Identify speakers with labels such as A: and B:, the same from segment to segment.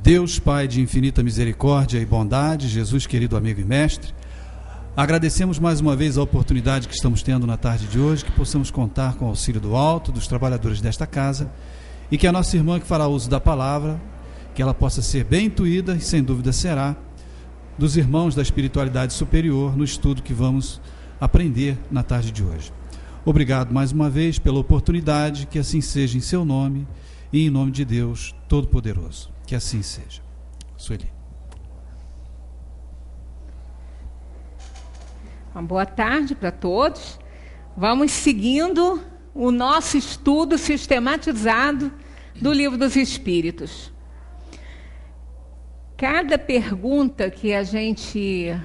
A: Deus Pai de infinita misericórdia e bondade, Jesus querido amigo e mestre, agradecemos mais uma vez a oportunidade que estamos tendo na tarde de hoje, que possamos contar com o auxílio do alto, dos trabalhadores desta casa, e que a nossa irmã que fará uso da palavra, que ela possa ser bem intuída, e sem dúvida será, dos irmãos da espiritualidade superior no estudo que vamos aprender na tarde de hoje. Obrigado mais uma vez pela oportunidade, que assim seja em seu nome e em nome de Deus Todo-Poderoso. Que assim seja. Sueli.
B: Uma boa tarde para todos. Vamos seguindo o nosso estudo sistematizado do Livro dos Espíritos. Cada pergunta que a gente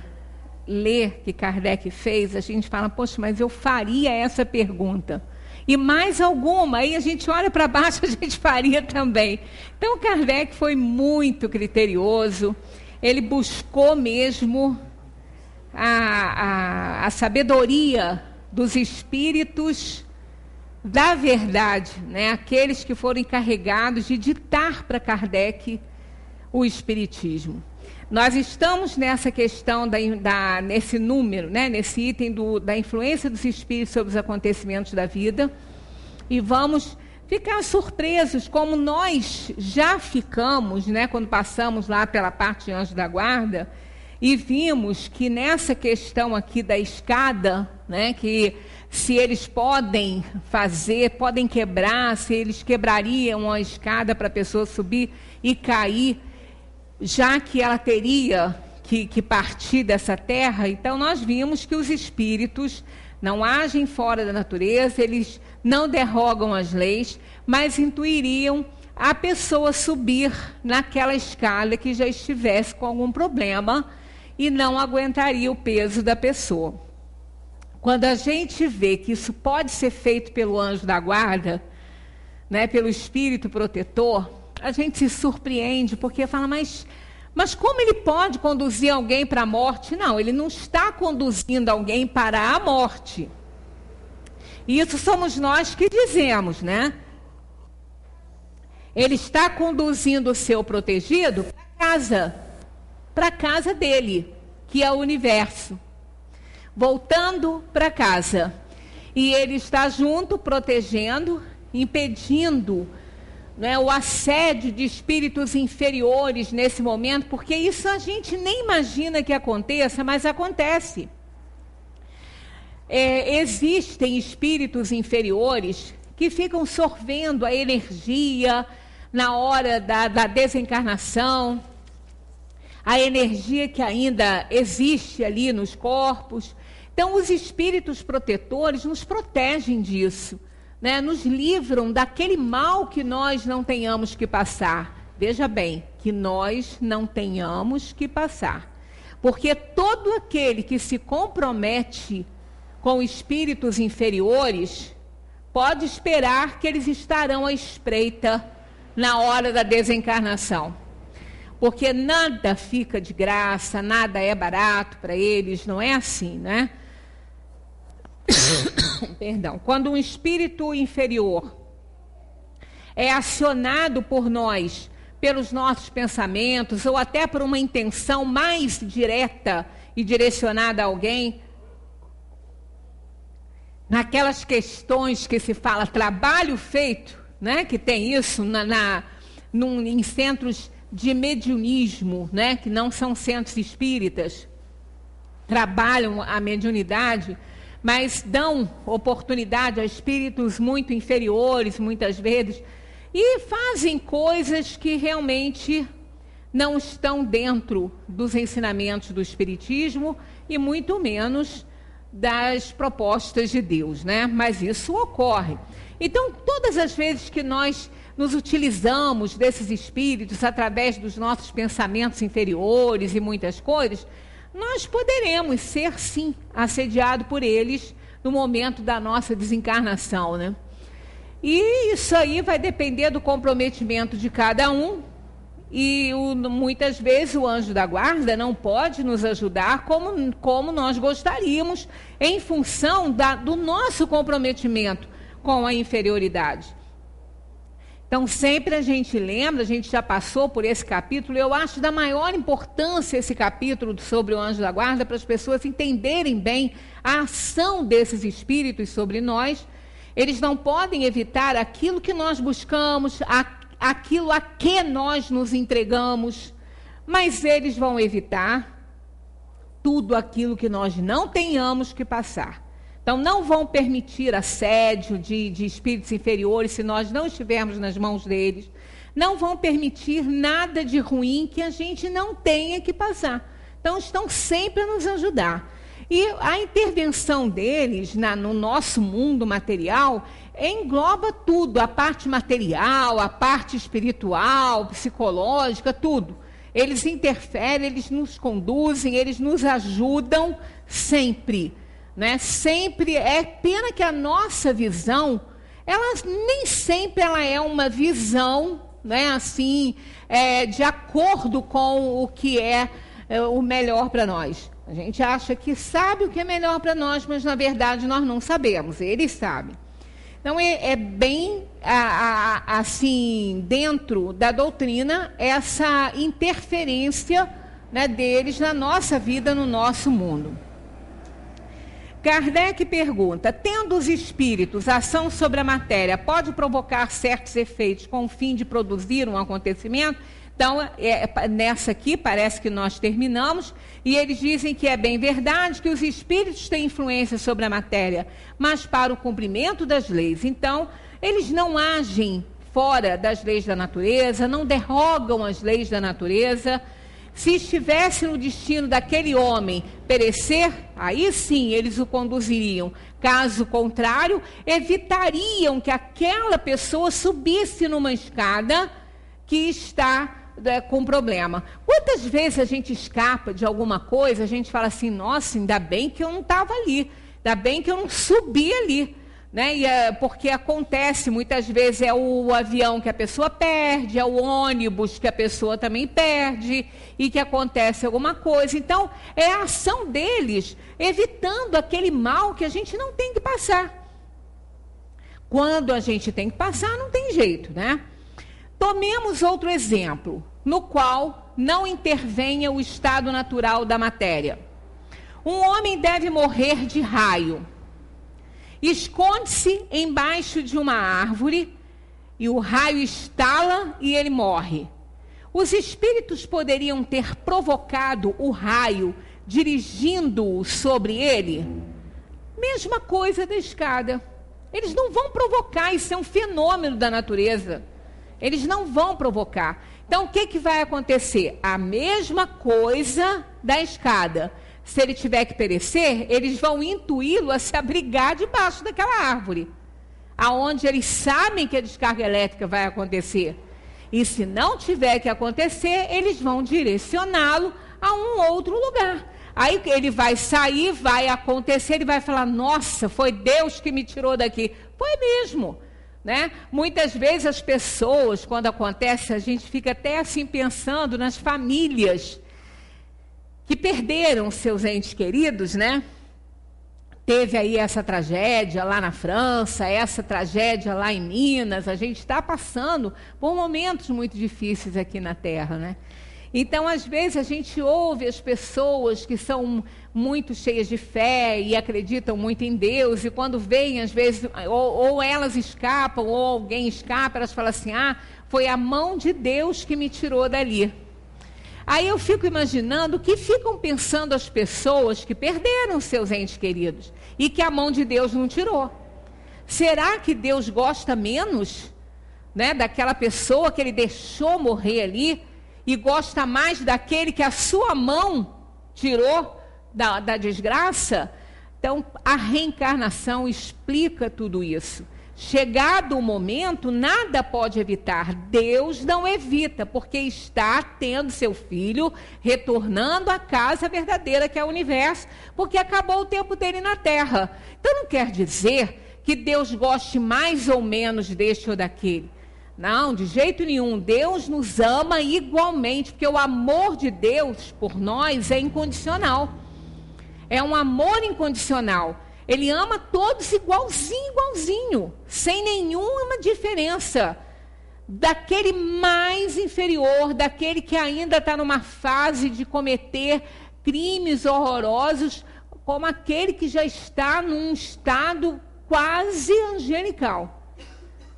B: lê, que Kardec fez, a gente fala, poxa, mas eu faria essa pergunta. E mais alguma, aí a gente olha para baixo, a gente faria também. Então, Kardec foi muito criterioso, ele buscou mesmo a sabedoria dos espíritos da verdade, né? Aqueles que foram encarregados de ditar para Kardec o espiritismo. Nós estamos nessa questão, nesse número, né, nesse item da influência dos espíritos sobre os acontecimentos da vida, e vamos ficar surpresos, como nós já ficamos, né, quando passamos lá pela parte de Anjo da Guarda, e vimos que nessa questão aqui da escada, né, que se eles podem quebrar, se eles quebrariam a escada para a pessoa subir e cair, já que ela teria que partir dessa terra. Então nós vimos que os espíritos não agem fora da natureza, eles não derrogam as leis, mas intuiriam a pessoa subir naquela escada que já estivesse com algum problema e não aguentaria o peso da pessoa. Quando a gente vê que isso pode ser feito pelo anjo da guarda, né, pelo espírito protetor, a gente se surpreende, porque fala, mas como ele pode conduzir alguém para a morte? Não, ele não está conduzindo alguém para a morte. Isso somos nós que dizemos, né? Ele está conduzindo o seu protegido para a casa dele, que é o universo. Voltando para casa. E ele está junto, protegendo, impedindo, né, o assédio de espíritos inferiores nesse momento, porque isso a gente nem imagina que aconteça, mas acontece. Existem espíritos inferiores que ficam sorvendo a energia na hora da desencarnação, a energia que ainda existe ali nos corpos. Então, os espíritos protetores nos protegem disso, né? Nos livram daquele mal que nós não tenhamos que passar. Veja bem, que nós não tenhamos que passar. Porque todo aquele que se compromete com espíritos inferiores pode esperar que eles estarão à espreita na hora da desencarnação. Porque nada fica de graça, nada é barato para eles, não é assim, né? Perdão. Quando um espírito inferior é acionado por nós, pelos nossos pensamentos, ou até por uma intenção mais direta e direcionada a alguém, naquelas questões que se fala trabalho feito, né? Que tem isso em centros de mediunismo, né? Que não são centros espíritas, trabalham a mediunidade, mas dão oportunidade a espíritos muito inferiores, muitas vezes, e fazem coisas que realmente não estão dentro dos ensinamentos do espiritismo e muito menos das propostas de Deus, né? Mas isso ocorre. Então, todas as vezes que nós nos utilizamos desses espíritos através dos nossos pensamentos inferiores e muitas coisas, nós poderemos ser, sim, assediados por eles no momento da nossa desencarnação, né? E isso aí vai depender do comprometimento de cada um, e muitas vezes o anjo da guarda não pode nos ajudar como nós gostaríamos, em função do nosso comprometimento com a inferioridade. Então, sempre a gente lembra, a gente já passou por esse capítulo, eu acho da maior importância esse capítulo sobre o anjo da guarda, para as pessoas entenderem bem a ação desses espíritos sobre nós. Eles não podem evitar aquilo que nós buscamos, aquilo a que nós nos entregamos, mas eles vão evitar tudo aquilo que nós não tenhamos que passar. Então, não vão permitir assédio de espíritos inferiores se nós não estivermos nas mãos deles. Não vão permitir nada de ruim que a gente não tenha que passar. Então, estão sempre a nos ajudar. E a intervenção deles no nosso mundo material engloba tudo, a parte material, a parte espiritual, psicológica, tudo. Eles interferem, eles nos conduzem, eles nos ajudam sempre. Né? Sempre é pena que a nossa visão, nem sempre ela é uma visão, né, assim, de acordo com o que é o melhor para nós. A gente acha que sabe o que é melhor para nós, mas na verdade nós não sabemos, eles sabem. Então é bem assim, dentro da doutrina, essa interferência, né, deles na nossa vida, no nosso mundo. Kardec pergunta, tendo os espíritos ação sobre a matéria, pode provocar certos efeitos com o fim de produzir um acontecimento? Então, nessa aqui, parece que nós terminamos, e eles dizem que é bem verdade que os espíritos têm influência sobre a matéria, mas para o cumprimento das leis. Então, eles não agem fora das leis da natureza, não derrogam as leis da natureza. Se estivesse no destino daquele homem perecer, aí sim eles o conduziriam. Caso contrário, evitariam que aquela pessoa subisse numa escada que está com problema. Quantas vezes a gente escapa de alguma coisa, a gente fala assim, nossa, ainda bem que eu não estava ali, ainda bem que eu não subi ali. Né? Porque acontece, muitas vezes é o avião que a pessoa perde, é o ônibus que a pessoa também perde, e que acontece alguma coisa. Então, é a ação deles evitando aquele mal que a gente não tem que passar. Quando a gente tem que passar, não tem jeito, né? Tomemos outro exemplo, no qual não intervenha o estado natural da matéria. Um homem deve morrer de raio. Esconde-se embaixo de uma árvore e o raio estala e ele morre. Os espíritos poderiam ter provocado o raio dirigindo-o sobre ele? Mesma coisa da escada. Eles não vão provocar, isso é um fenômeno da natureza. Eles não vão provocar. Então, o que vai acontecer? A mesma coisa da escada. Se ele tiver que perecer, eles vão intuí-lo a se abrigar debaixo daquela árvore, aonde eles sabem que a descarga elétrica vai acontecer. E se não tiver que acontecer, eles vão direcioná-lo a um outro lugar. Aí ele vai sair, vai acontecer, ele vai falar, nossa, foi Deus que me tirou daqui. Foi mesmo. Né? Muitas vezes as pessoas, quando acontece, a gente fica até assim pensando nas famílias que perderam seus entes queridos, né? Teve aí essa tragédia lá na França, essa tragédia lá em Minas, a gente está passando por momentos muito difíceis aqui na Terra, né? Então, às vezes, a gente ouve as pessoas que são muito cheias de fé e acreditam muito em Deus, e quando vêm, às vezes, ou elas escapam, ou alguém escapa, elas falam assim, foi a mão de Deus que me tirou dali. Aí eu fico imaginando o que ficam pensando as pessoas que perderam seus entes queridos e que a mão de Deus não tirou. Será que Deus gosta menos, né, daquela pessoa que ele deixou morrer ali e gosta mais daquele que a sua mão tirou da desgraça? Então, a reencarnação explica tudo isso. Chegado o momento, nada pode evitar. Deus não evita, porque está tendo seu filho retornando à casa verdadeira, que é o universo, porque acabou o tempo dele na Terra. Então, não quer dizer que Deus goste mais ou menos deste ou daquele. Não, de jeito nenhum. Deus nos ama igualmente, porque o amor de Deus por nós é incondicional. É um amor incondicional. Ele ama todos igualzinho, sem nenhuma diferença. daquele mais inferior, daquele que ainda está numa fase de cometer crimes horrorosos, como aquele que já está num estado quase angelical.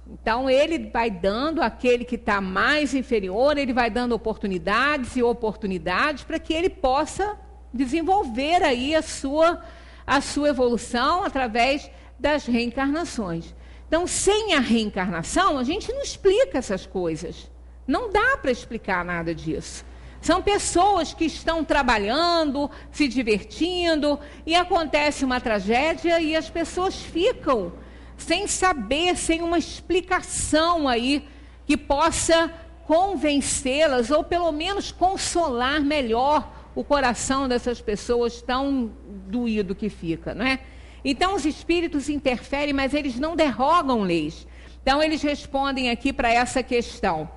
B: Então, ele vai dando àquele que está mais inferior, ele vai dando oportunidades e oportunidades para que ele possa desenvolver aí a sua evolução através das reencarnações. Então, sem a reencarnação, a gente não explica essas coisas. Não dá para explicar nada disso. São pessoas que estão trabalhando, se divertindo, e acontece uma tragédia e as pessoas ficam sem saber, sem uma explicação aí que possa convencê-las ou pelo menos consolar melhor o coração dessas pessoas tão doído que fica, não é? Então os espíritos interferem, mas eles não derrogam leis. Então eles respondem aqui para essa questão.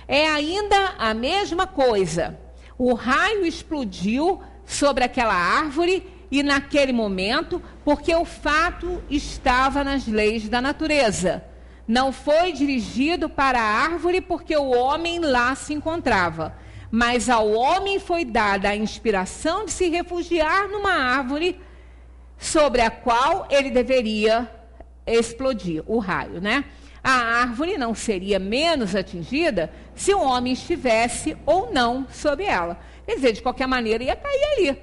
B: É ainda a mesma coisa. O raio explodiu sobre aquela árvore e naquele momento, porque o fato estava nas leis da natureza. Não foi dirigido para a árvore porque o homem lá se encontrava. Mas ao homem foi dada a inspiração de se refugiar numa árvore sobre a qual ele deveria explodir o raio, né? A árvore não seria menos atingida se o homem estivesse ou não sob ela. Quer dizer, de qualquer maneira ia cair ali,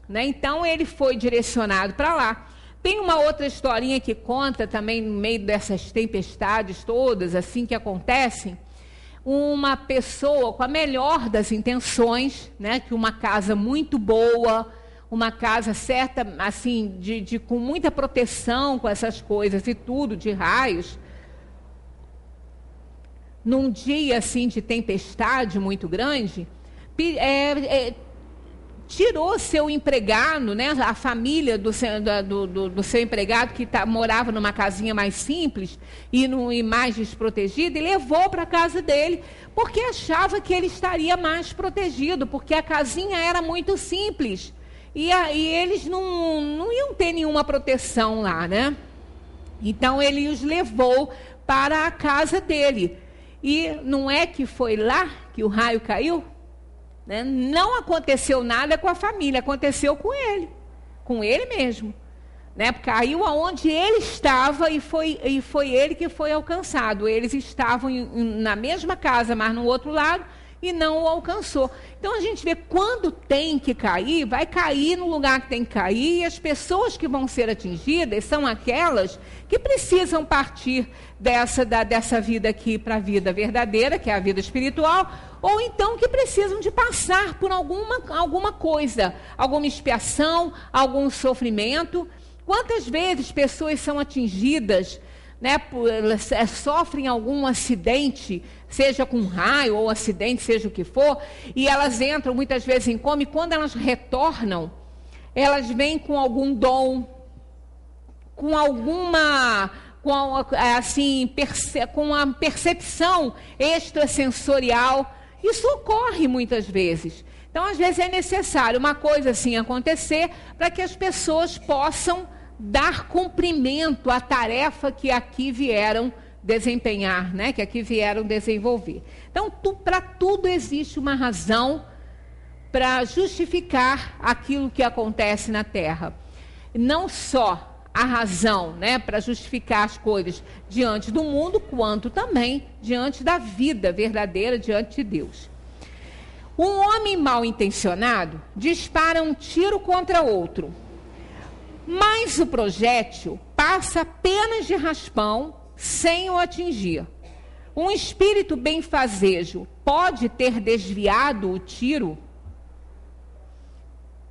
B: né? Então ele foi direcionado para lá. Tem uma outra historinha que conta também no meio dessas tempestades todas, assim que acontecem, uma pessoa com a melhor das intenções, né, que uma casa muito boa, uma casa certa, assim, com muita proteção com essas coisas e tudo, de raios, num dia assim de tempestade muito grande, tirou seu empregado, né, a família do seu empregado, que morava numa casinha mais simples e mais desprotegida, e levou para a casa dele, porque achava que ele estaria mais protegido, porque a casinha era muito simples, e eles não iam ter nenhuma proteção lá, né? Então ele os levou para a casa dele, e não é que foi lá que o raio caiu? Né? Não aconteceu nada com a família, aconteceu com ele mesmo, né? Caiu aonde ele estava e foi ele que foi alcançado. Eles estavam na mesma casa, mas no outro lado, e não o alcançou. Então a gente vê, quando tem que cair, vai cair no lugar que tem que cair, e as pessoas que vão ser atingidas são aquelas que precisam partir dessa vida aqui para a vida verdadeira, que é a vida espiritual, ou então que precisam de passar por alguma coisa, alguma expiação, algum sofrimento. Quantas vezes pessoas são atingidas, né, sofrem algum acidente, seja com raio ou acidente, seja o que for, e elas entram muitas vezes em coma, e quando elas retornam, elas vêm com algum dom, com alguma, com a percepção extrasensorial. Isso ocorre muitas vezes. Então, às vezes é necessário uma coisa assim acontecer para que as pessoas possam dar cumprimento à tarefa que aqui vieram desempenhar, né? Que aqui vieram desenvolver. Então, para tudo existe uma razão para justificar aquilo que acontece na Terra. Não só a razão, né, para justificar as coisas diante do mundo, quanto também diante da vida verdadeira, diante de Deus. Um homem mal intencionado dispara um tiro contra outro, mas o projétil passa apenas de raspão sem o atingir. Um espírito benfazejo pode ter desviado o tiro?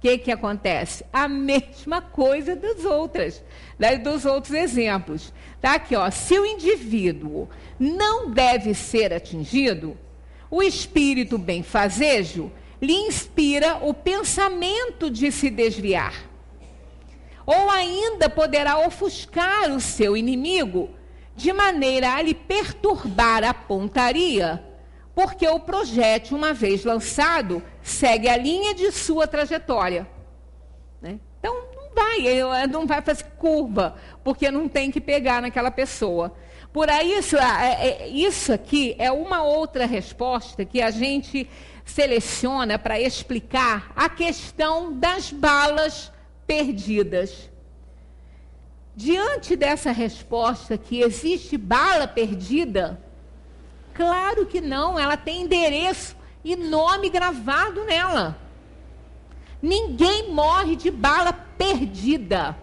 B: O que acontece? A mesma coisa dos outros exemplos. Tá aqui, ó. Se o indivíduo não deve ser atingido, o espírito benfazejo lhe inspira o pensamento de se desviar. Ou ainda poderá ofuscar o seu inimigo, de maneira a lhe perturbar a pontaria, porque o projétil, uma vez lançado, segue a linha de sua trajetória, né? Então, não vai fazer curva, porque não tem que pegar naquela pessoa. Por aí, isso aqui é uma outra resposta que a gente seleciona para explicar a questão das balas perdidas. Diante dessa resposta que existe bala perdida, claro que não, ela tem endereço e nome gravado nela. Ninguém morre de bala perdida.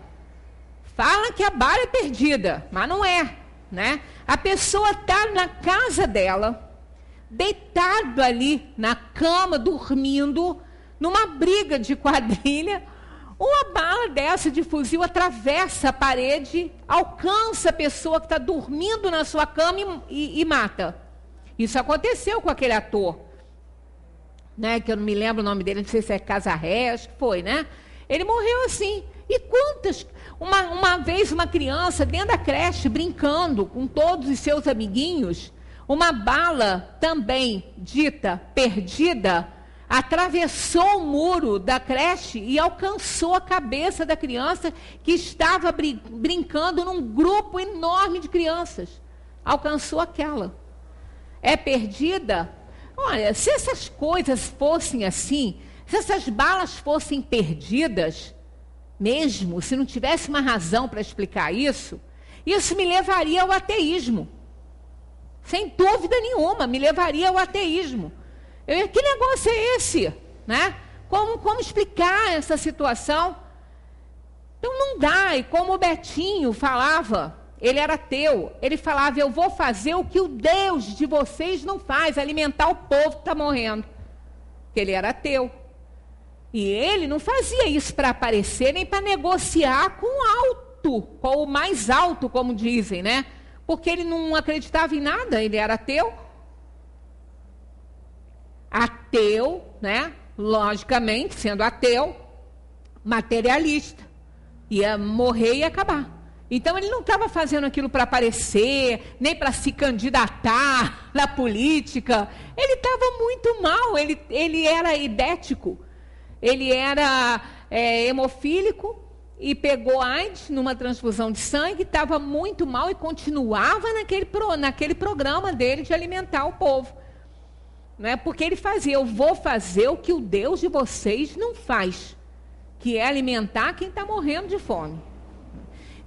B: Fala que a bala é perdida, mas não é, né? A pessoa está na casa dela, deitado ali na cama, dormindo, numa briga de quadrilha, uma bala dessa de fuzil atravessa a parede, alcança a pessoa que está dormindo na sua cama e mata. Isso aconteceu com aquele ator, né, que eu não me lembro o nome dele, não sei se é Casarré, acho que foi, né? Ele morreu assim. E quantas... Uma vez uma criança dentro da creche, brincando com todos os seus amiguinhos, uma bala também dita perdida, atravessou o muro da creche e alcançou a cabeça da criança que estava brincando num grupo enorme de crianças. Alcançou aquela. É perdida? Olha, se essas coisas fossem assim, se essas balas fossem perdidas, mesmo se não tivesse uma razão para explicar isso me levaria ao ateísmo. Sem dúvida nenhuma, me levaria ao ateísmo. Que negócio é esse? Né? Como explicar essa situação? Então não dá. E como o Betinho falava, ele era ateu, ele falava, eu vou fazer o que o Deus de vocês não faz, alimentar o povo que está morrendo. Porque ele era ateu. E ele não fazia isso para aparecer, nem para negociar com o mais alto, como dizem, né? Porque ele não acreditava em nada, ele era ateu. Ateu, né? Logicamente, sendo ateu, materialista. Ia morrer e acabar. Então, ele não estava fazendo aquilo para aparecer, nem para se candidatar na política. Ele estava muito mal, ele era idético, ele era hemofílico e pegou AIDS numa transfusão de sangue, estava muito mal e continuava naquele programa dele de alimentar o povo. Né? Porque ele fazia, eu vou fazer o que o Deus de vocês não faz, que é alimentar quem está morrendo de fome.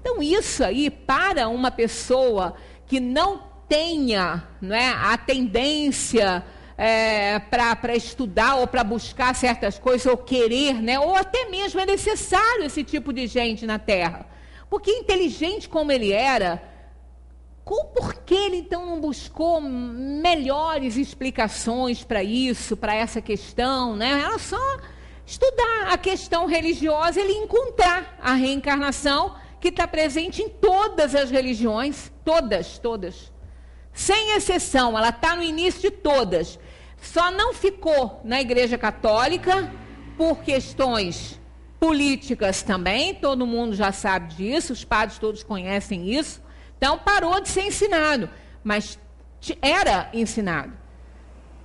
B: Então, isso aí, para uma pessoa que não tenha, né, a tendência para estudar ou para buscar certas coisas, ou querer, né, ou até mesmo é necessário esse tipo de gente na Terra. Porque inteligente como ele era, por que ele então não buscou melhores explicações para isso, para essa questão? Né? Era só estudar a questão religiosa, ele encontrar a reencarnação, que está presente em todas as religiões, todas, sem exceção, ela está no início de todas. Só não ficou na Igreja Católica por questões políticas também, todo mundo já sabe disso, os padres todos conhecem isso, então parou de ser ensinado, mas era ensinado.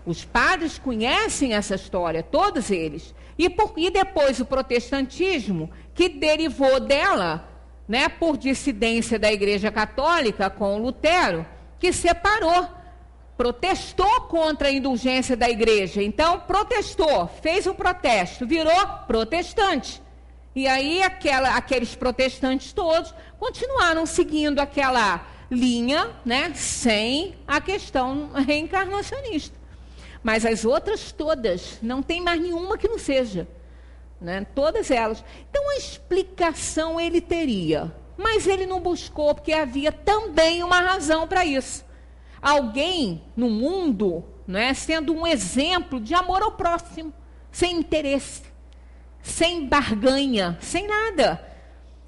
B: Os padres conhecem essa história, todos eles, e depois o protestantismo, que derivou dela, né, por dissidência da Igreja Católica com Lutero, que separou, protestou contra a indulgência da Igreja. Então, protestou, fez um protesto, virou protestante. E aí, aqueles protestantes todos continuaram seguindo aquela linha, né, sem a questão reencarnacionista. Mas as outras todas, não tem mais nenhuma que não seja. Né? Todas elas. Então, a explicação ele teria, mas ele não buscou, porque havia também uma razão para isso. Alguém no mundo, né, sendo um exemplo de amor ao próximo, sem interesse, sem barganha, sem nada.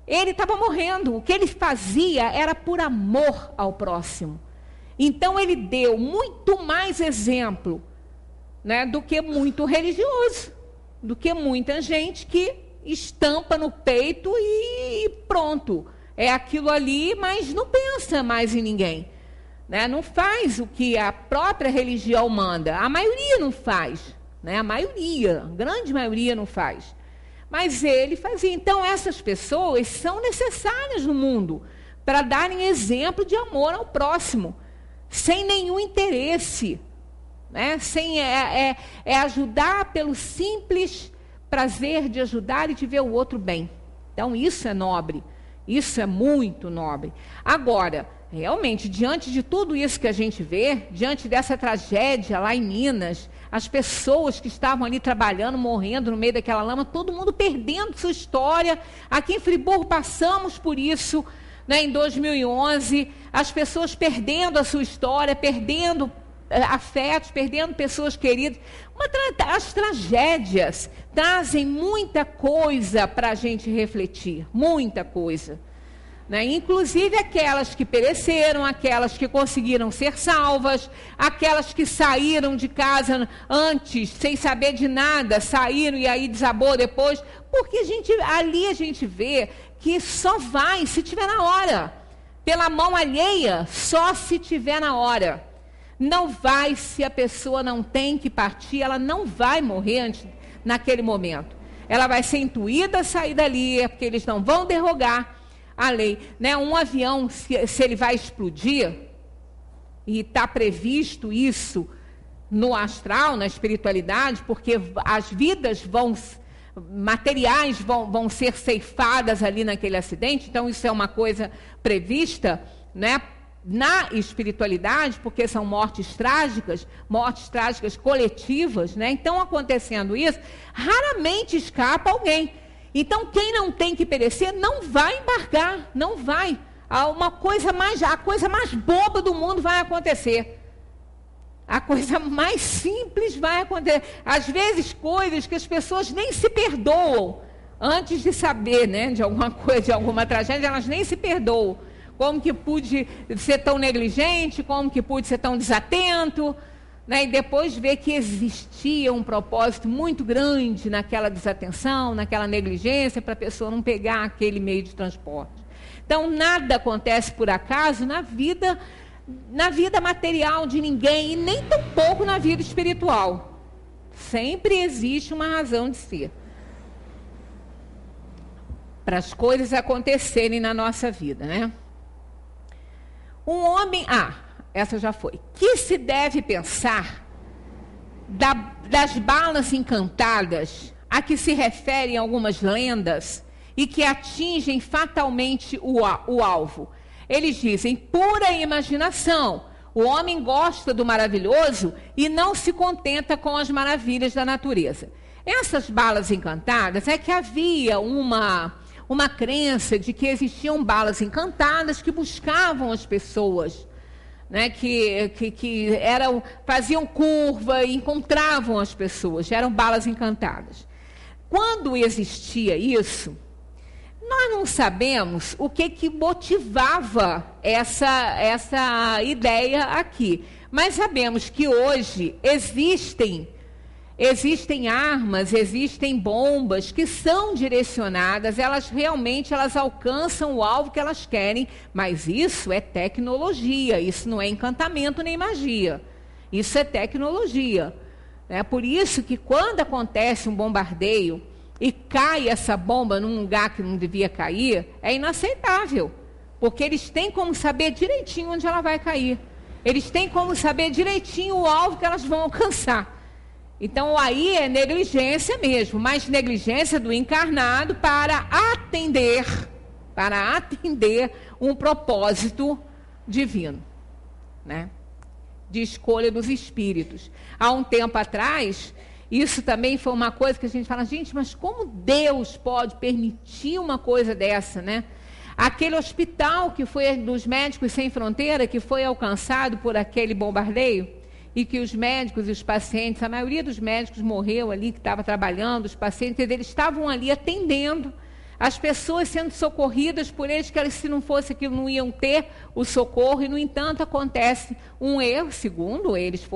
B: Ele estava morrendo, o que ele fazia era por amor ao próximo. Então, ele deu muito mais exemplo, né, do que muito religioso, do que muita gente que estampa no peito e pronto. É aquilo ali, mas não pensa mais em ninguém. Né? Não faz o que a própria religião manda. A maioria não faz. Né? A grande maioria não faz. Mas ele fazia. Então, essas pessoas são necessárias no mundo para darem exemplo de amor ao próximo, sem nenhum interesse, né? É ajudar pelo simples prazer de ajudar e de ver o outro bem. Então, isso é nobre, isso é muito nobre. Agora, realmente, diante de tudo isso que a gente vê, diante dessa tragédia lá em Minas, as pessoas que estavam ali trabalhando, morrendo no meio daquela lama, todo mundo perdendo sua história. Aqui em Friburgo passamos por isso, né, em 2011, as pessoas perdendo a sua história, perdendo afetos, perdendo pessoas queridas. As tragédias trazem muita coisa para a gente refletir, muita coisa. Né? Inclusive aquelas que pereceram, aquelas que conseguiram ser salvas, aquelas que saíram de casa antes, sem saber de nada, saíram e aí desabou depois, porque ali a gente vê que só vai se tiver na hora. Pela mão alheia, só se tiver na hora. Não vai, se a pessoa não tem que partir, ela não vai morrer naquele momento. Ela vai ser intuída a sair dali, porque eles não vão derrogar a lei, né? Um avião, se ele vai explodir, e está previsto isso no astral, na espiritualidade, porque as vidas materiais vão ser ceifadas ali naquele acidente, então isso é uma coisa prevista, né, na espiritualidade, porque são mortes trágicas coletivas, né? Então, acontecendo isso, raramente escapa alguém. Então, quem não tem que perecer não vai embarcar, não vai. A coisa mais boba do mundo vai acontecer. A coisa mais simples vai acontecer. Às vezes, coisas que as pessoas nem se perdoam antes de saber, né, de alguma coisa, de alguma tragédia, elas nem se perdoam. Como que pude ser tão negligente, como que pude ser tão desatento, né? E depois ver que existia um propósito muito grande naquela desatenção, naquela negligência, para a pessoa não pegar aquele meio de transporte. Então, nada acontece por acaso na vida material de ninguém, e nem tampouco na vida espiritual. Sempre existe uma razão de ser para as coisas acontecerem na nossa vida, né? Um homem... essa já foi. Que se deve pensar das balas encantadas a que se referem algumas lendas e que atingem fatalmente o alvo? Eles dizem, pura imaginação. O homem gosta do maravilhoso e não se contenta com as maravilhas da natureza. Essas balas encantadas é que havia uma crença de que existiam balas encantadas que buscavam as pessoas, né, que faziam curva e encontravam as pessoas, eram balas encantadas. Quando existia isso, nós não sabemos o que motivava essa ideia aqui, mas sabemos que hoje existem armas, existem bombas que são direcionadas, elas alcançam o alvo que elas querem, mas isso é tecnologia, isso não é encantamento nem magia, isso é tecnologia. É por isso que quando acontece um bombardeio e cai essa bomba num lugar que não devia cair, é inaceitável, porque eles têm como saber direitinho onde ela vai cair, eles têm como saber direitinho o alvo que elas vão alcançar. Então, aí é negligência mesmo, mas negligência do encarnado para atender um propósito divino, né? De escolha dos espíritos. Há um tempo atrás, isso também foi uma coisa que a gente fala, gente, mas como Deus pode permitir uma coisa dessa, né? Aquele hospital que foi dos Médicos Sem Fronteira, que foi alcançado por aquele bombardeio, e que os médicos e os pacientes, a maioria dos médicos morreu ali, que estava trabalhando, os pacientes, eles estavam ali atendendo, as pessoas sendo socorridas por eles, que eles, se não fosse aquilo, não iam ter o socorro, e, no entanto, acontece um erro, segundo eles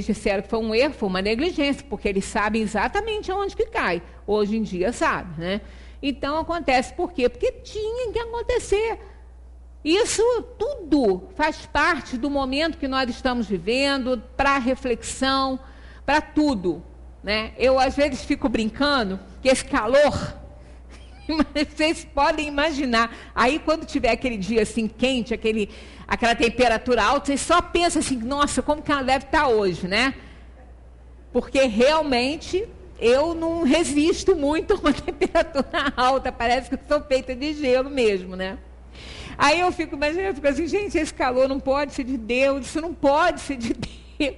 B: disseram que foi um erro, foi uma negligência, porque eles sabem exatamente aonde que cai, hoje em dia sabe, né? Então, acontece por quê? Porque tinha que acontecer. Isso tudo faz parte do momento que nós estamos vivendo, para reflexão, para tudo, né? Eu, às vezes, fico brincando que esse calor Vocês podem imaginar. Aí quando tiver aquele dia assim quente, aquela temperatura alta, vocês só pensam assim, nossa, como que ela deve estar hoje, né? Porque realmente eu não resisto muito a uma temperatura alta, parece que eu sou feita de gelo mesmo, né? Aí eu fico imaginando, eu fico assim, gente, esse calor não pode ser de Deus, isso não pode ser de Deus.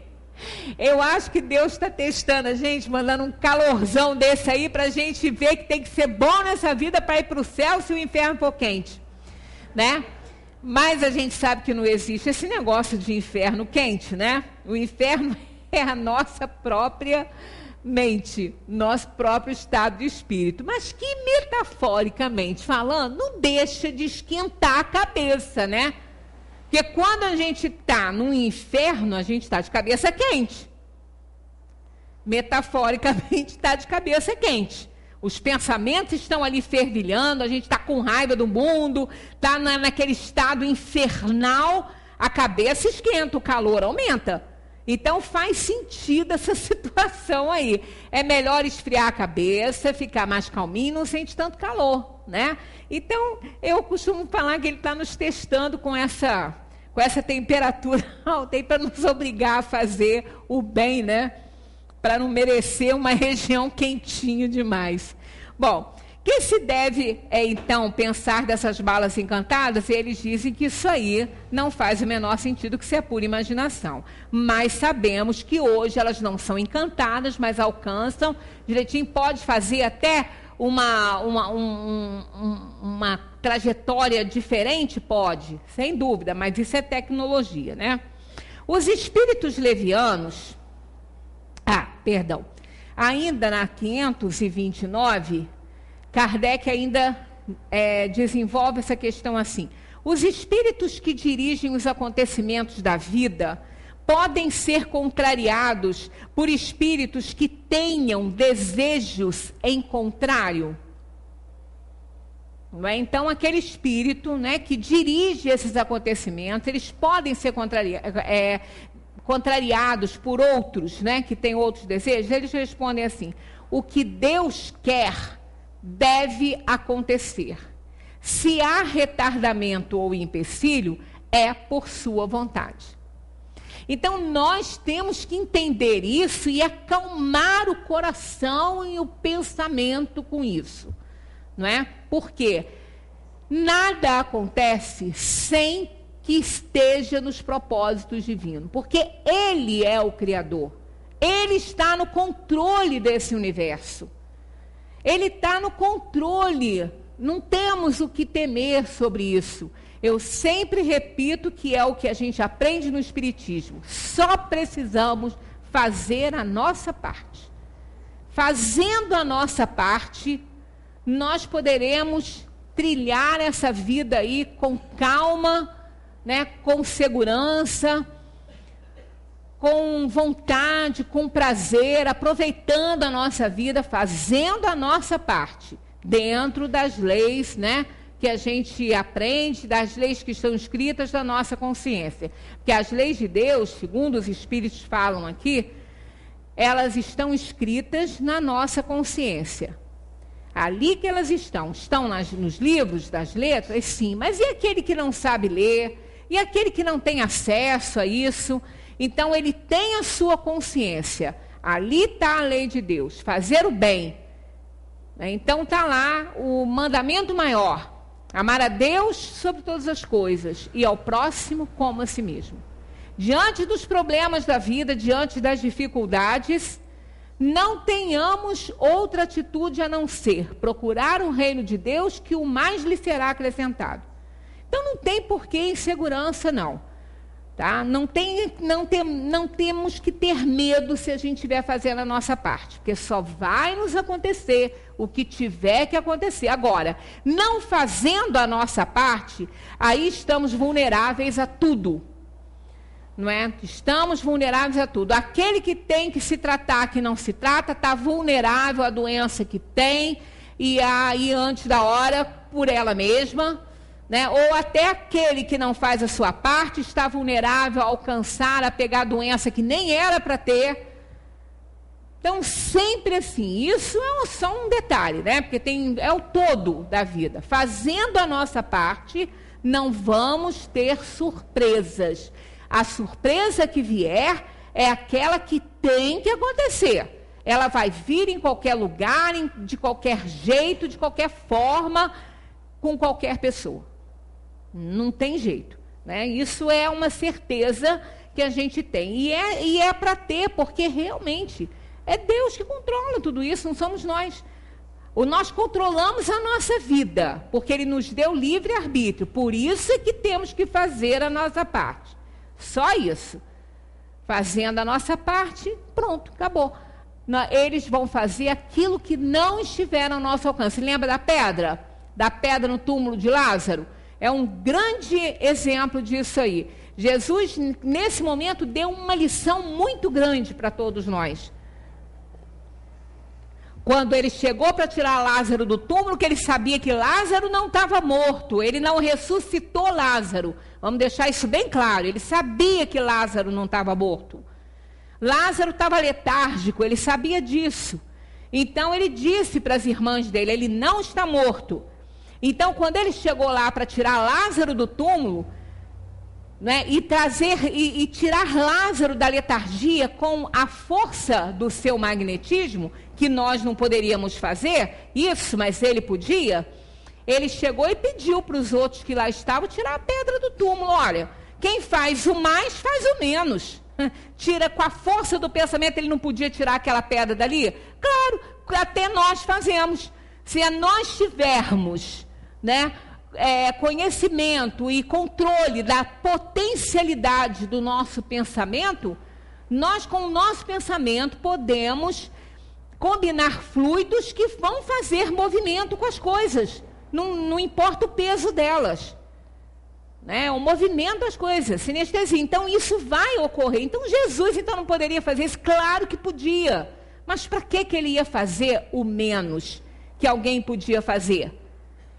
B: Eu acho que Deus está testando a gente, mandando um calorzão desse aí para a gente ver que tem que ser bom nessa vida para ir para o céu se o inferno for quente, né? Mas a gente sabe que não existe esse negócio de inferno quente, né? O inferno é a nossa própria mente, nosso próprio estado de espírito, mas que metaforicamente falando, não deixa de esquentar a cabeça, né? Porque quando a gente está no inferno, a gente está de cabeça quente. Metaforicamente está de cabeça quente. Os pensamentos estão ali fervilhando, a gente está com raiva do mundo, está naquele estado infernal, a cabeça esquenta, o calor aumenta. Então faz sentido essa situação aí. É melhor esfriar a cabeça, ficar mais calminho, não sente tanto calor, né? Então eu costumo falar que ele está nos testando com essa temperatura alta aí para nos obrigar a fazer o bem, né? Para não merecer uma região quentinha demais. Bom, que se deve, então, pensar dessas balas encantadas? Eles dizem que isso aí não faz o menor sentido, que isso é pura imaginação. Mas sabemos que hoje elas não são encantadas, mas alcançam direitinho, pode fazer até uma trajetória diferente? Pode, sem dúvida, mas isso é tecnologia, né? Os espíritos levianos, ainda na 529... Kardec ainda desenvolve essa questão assim. Os espíritos que dirigem os acontecimentos da vida podem ser contrariados por espíritos que tenham desejos em contrário. Não é? Então, aquele espírito, né, que dirige esses acontecimentos, eles podem ser contrariados por outros, né, que têm outros desejos. Eles respondem assim: o que Deus quer deve acontecer. Se há retardamento ou empecilho, é por sua vontade. Então, nós temos que entender isso e acalmar o coração e o pensamento com isso, não é? Porque nada acontece sem que esteja nos propósitos divinos, porque Ele é o Criador, Ele está no controle desse universo. Ele está no controle, não temos o que temer sobre isso. Eu sempre repito que é o que a gente aprende no Espiritismo. Só precisamos fazer a nossa parte. Fazendo a nossa parte, nós poderemos trilhar essa vida aí com calma, né, com segurança, com vontade, com prazer, aproveitando a nossa vida, fazendo a nossa parte, dentro das leis, né, que a gente aprende, das leis que estão escritas na nossa consciência. Porque as leis de Deus, segundo os Espíritos falam aqui, elas estão escritas na nossa consciência. Ali que elas estão nos livros das letras, sim, mas e aquele que não sabe ler? E aquele que não tem acesso a isso? Então, ele tem a sua consciência. Ali está a lei de Deus, fazer o bem. Então, está lá o mandamento maior: amar a Deus sobre todas as coisas e ao próximo como a si mesmo. Diante dos problemas da vida, diante das dificuldades, não tenhamos outra atitude a não ser procurar o reino de Deus, que o mais lhe será acrescentado. Então, não tem porquê insegurança, não. Tá? Não temos que ter medo se a gente estiver fazendo a nossa parte, porque só vai nos acontecer o que tiver que acontecer. Agora, não fazendo a nossa parte, aí estamos vulneráveis a tudo. Não é? Estamos vulneráveis a tudo. Aquele que tem que se tratar, que não se trata, está vulnerável à doença que tem, e aí antes da hora, por ela mesma. Né? Ou até aquele que não faz a sua parte está vulnerável a alcançar, a pegar doença que nem era para ter. Então, sempre assim, isso é só um detalhe, né? Porque é o todo da vida. Fazendo a nossa parte, não vamos ter surpresas. A surpresa que vier é aquela que tem que acontecer. Ela vai vir em qualquer lugar, de qualquer jeito, de qualquer forma, com qualquer pessoa. Não tem jeito, né? Isso é uma certeza que a gente tem. E é para ter, porque realmente é Deus que controla tudo isso, não somos nós. Nós controlamos a nossa vida, porque Ele nos deu livre-arbítrio. Por isso é que temos que fazer a nossa parte. Só isso. Fazendo a nossa parte, pronto, acabou. Eles vão fazer aquilo que não estiver ao nosso alcance. Lembra da pedra? Da pedra no túmulo de Lázaro? É um grande exemplo disso aí. Jesus, nesse momento, deu uma lição muito grande para todos nós. Quando ele chegou para tirar Lázaro do túmulo, que ele sabia que Lázaro não estava morto, ele não ressuscitou Lázaro. Vamos deixar isso bem claro, ele sabia que Lázaro não estava morto. Lázaro estava letárgico, ele sabia disso. Então ele disse para as irmãs dele, ele não está morto. Então quando ele chegou lá para tirar Lázaro do túmulo, né, e tirar Lázaro da letargia com a força do seu magnetismo, que nós não poderíamos fazer isso, mas ele podia, ele chegou e pediu para os outros que lá estavam tirar a pedra do túmulo. Olha, quem faz o mais, faz o menos. Tira com a força do pensamento, ele não podia tirar aquela pedra dali? Claro, até nós fazemos. Se nós tivermos, né, conhecimento e controle da potencialidade do nosso pensamento, nós com o nosso pensamento podemos combinar fluidos que vão fazer movimento com as coisas, não importa o peso delas, né? O movimento das coisas, sinestesia. Então isso vai ocorrer. Então Jesus então não poderia fazer isso? Claro que podia, mas para que ele ia fazer o menos que alguém podia fazer?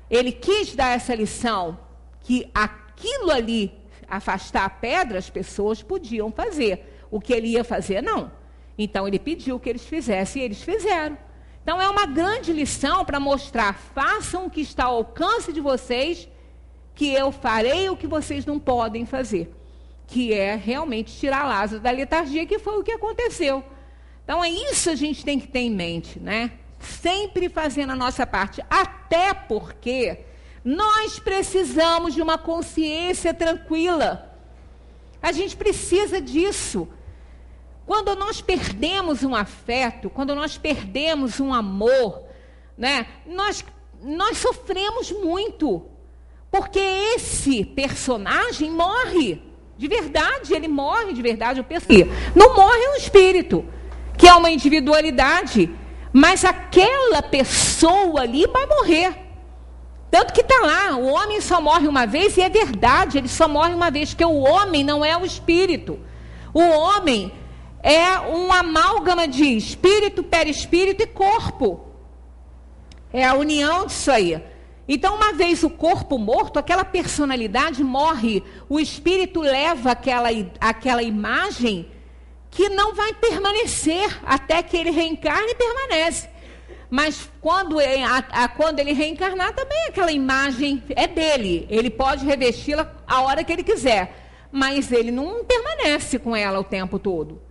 B: Ele quis dar essa lição, que aquilo ali, afastar a pedra, as pessoas podiam fazer. O que ele ia fazer, não. Então ele pediu que eles fizessem e eles fizeram. Então é uma grande lição para mostrar, façam o que está ao alcance de vocês, que eu farei o que vocês não podem fazer. Que é realmente tirar Lázaro da letargia, que foi o que aconteceu. Então é isso que a gente tem que ter em mente, né? Sempre fazendo a nossa parte, até porque nós precisamos de uma consciência tranquila. A gente precisa disso. Quando nós perdemos um afeto, quando nós perdemos um amor, né, nós sofremos muito, porque esse personagem morre, de verdade, ele morre de verdade. Não morre um espírito, que é uma individualidade, mas aquela pessoa ali vai morrer. Tanto que está lá, o homem só morre uma vez, e é verdade, ele só morre uma vez, porque o homem não é o espírito. O homem é um amálgama de espírito, perispírito e corpo. É a união disso aí. Então, uma vez o corpo morto, aquela personalidade morre, o espírito leva aquela imagem que não vai permanecer até que ele reencarne e permanece. Mas quando ele reencarnar, também aquela imagem é dele. Ele pode revesti-la a hora que ele quiser, mas ele não permanece com ela o tempo todo.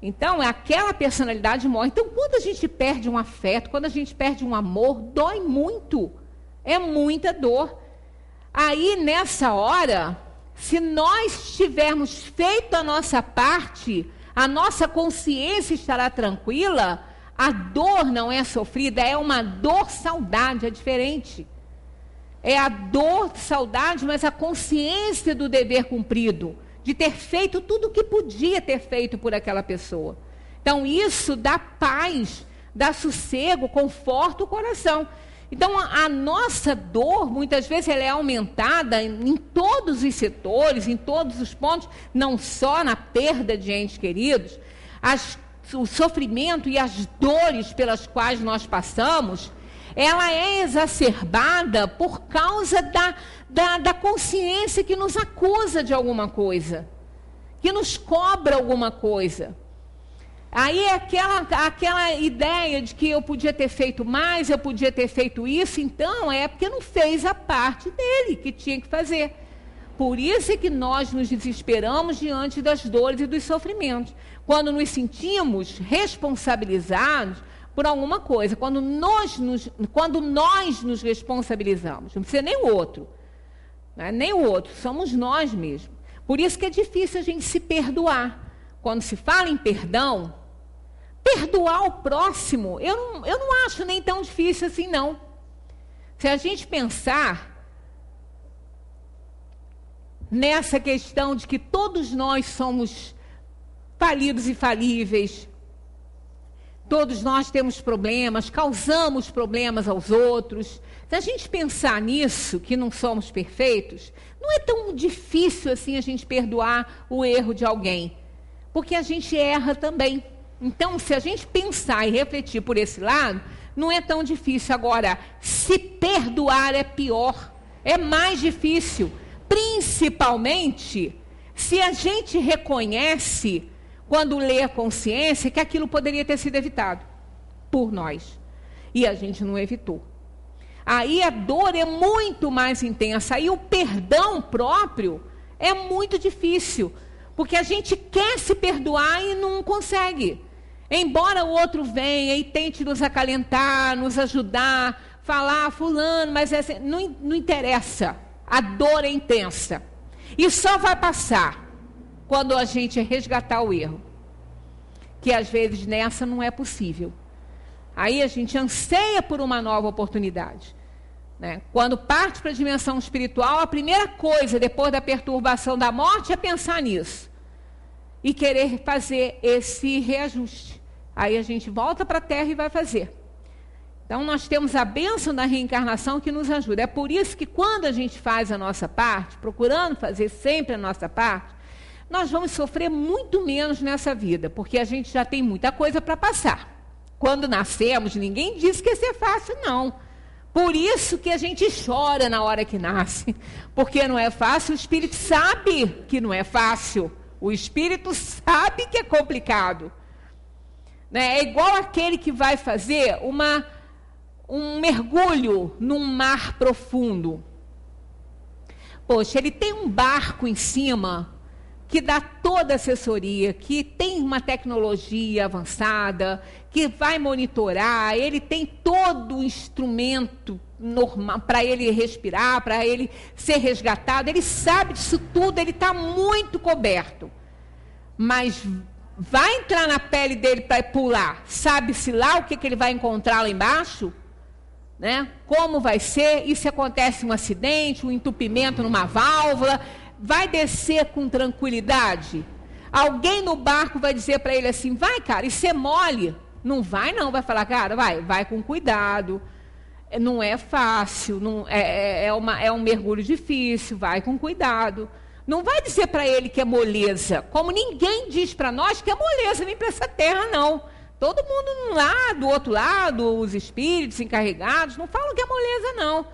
B: Então, aquela personalidade morre. Então, quando a gente perde um afeto, quando a gente perde um amor, dói muito. É muita dor. Aí, nessa hora, se nós tivermos feito a nossa parte, a nossa consciência estará tranquila, a dor não é sofrida, é uma dor saudade, é diferente. É a dor saudade, mas a consciência do dever cumprido, de ter feito tudo o que podia ter feito por aquela pessoa. Então, isso dá paz, dá sossego, conforta o coração. Então, a nossa dor, muitas vezes, ela é aumentada em todos os setores, em todos os pontos, não só na perda de entes queridos, o sofrimento e as dores pelas quais nós passamos, ela é exacerbada por causa da consciência que nos acusa de alguma coisa, que nos cobra alguma coisa. Aí é aquela ideia de que eu podia ter feito mais, eu podia ter feito isso, então é porque não fez a parte dele que tinha que fazer. Por isso é que nós nos desesperamos diante das dores e dos sofrimentos. Quando nos sentimos responsabilizados por alguma coisa, quando nós nos responsabilizamos, não precisa nem o outro, né? Nem o outro, somos nós mesmos. Por isso que é difícil a gente se perdoar. Quando se fala em perdão, perdoar o próximo, eu não acho nem tão difícil assim, não. Se a gente pensar nessa questão de que todos nós somos falidos e falíveis, todos nós temos problemas, causamos problemas aos outros. Se a gente pensar nisso, que não somos perfeitos, não é tão difícil assim a gente perdoar o erro de alguém, porque a gente erra também. Então, se a gente pensar e refletir por esse lado, não é tão difícil. Agora, se perdoar é pior, é mais difícil, principalmente se a gente reconhece, quando lê a consciência, que aquilo poderia ter sido evitado por nós, e a gente não evitou. Aí a dor é muito mais intensa, aí o perdão próprio é muito difícil, porque a gente quer se perdoar e não consegue. Embora o outro venha e tente nos acalentar, nos ajudar, falar, fulano, mas não interessa. A dor é intensa. E só vai passar quando a gente resgatar o erro. Que às vezes nessa não é possível. Aí a gente anseia por uma nova oportunidade, né? Quando parte para a dimensão espiritual, a primeira coisa depois da perturbação da morte é pensar nisso. E querer fazer esse reajuste. Aí a gente volta para a Terra e vai fazer. Então nós temos a bênção da reencarnação que nos ajuda. É por isso que quando a gente faz a nossa parte, procurando fazer sempre a nossa parte, nós vamos sofrer muito menos nessa vida, porque a gente já tem muita coisa para passar. Quando nascemos, ninguém disse que ia ser fácil, não. Por isso que a gente chora na hora que nasce, porque não é fácil, o Espírito sabe que não é fácil. O Espírito sabe que é complicado. Né? É igual aquele que vai fazer um mergulho num mar profundo. Poxa, ele tem um barco em cima que dá toda a assessoria, que tem uma tecnologia avançada, que vai monitorar, ele tem todo o instrumento normal para ele respirar, para ele ser resgatado, ele sabe disso tudo, ele está muito coberto. Mas vai entrar na pele dele para pular, sabe-se lá o que ele vai encontrar lá embaixo? Né? Como vai ser? E se acontece um acidente, um entupimento numa válvula, vai descer com tranquilidade? Alguém no barco vai dizer para ele assim, vai cara, isso é mole? Não vai não, vai falar, cara, vai com cuidado, não é fácil, não, é um mergulho difícil, vai com cuidado. Não vai dizer para ele que é moleza, como ninguém diz para nós que é moleza vir para essa terra, não. Todo mundo lá do outro lado, os espíritos encarregados, não falam que é moleza, não.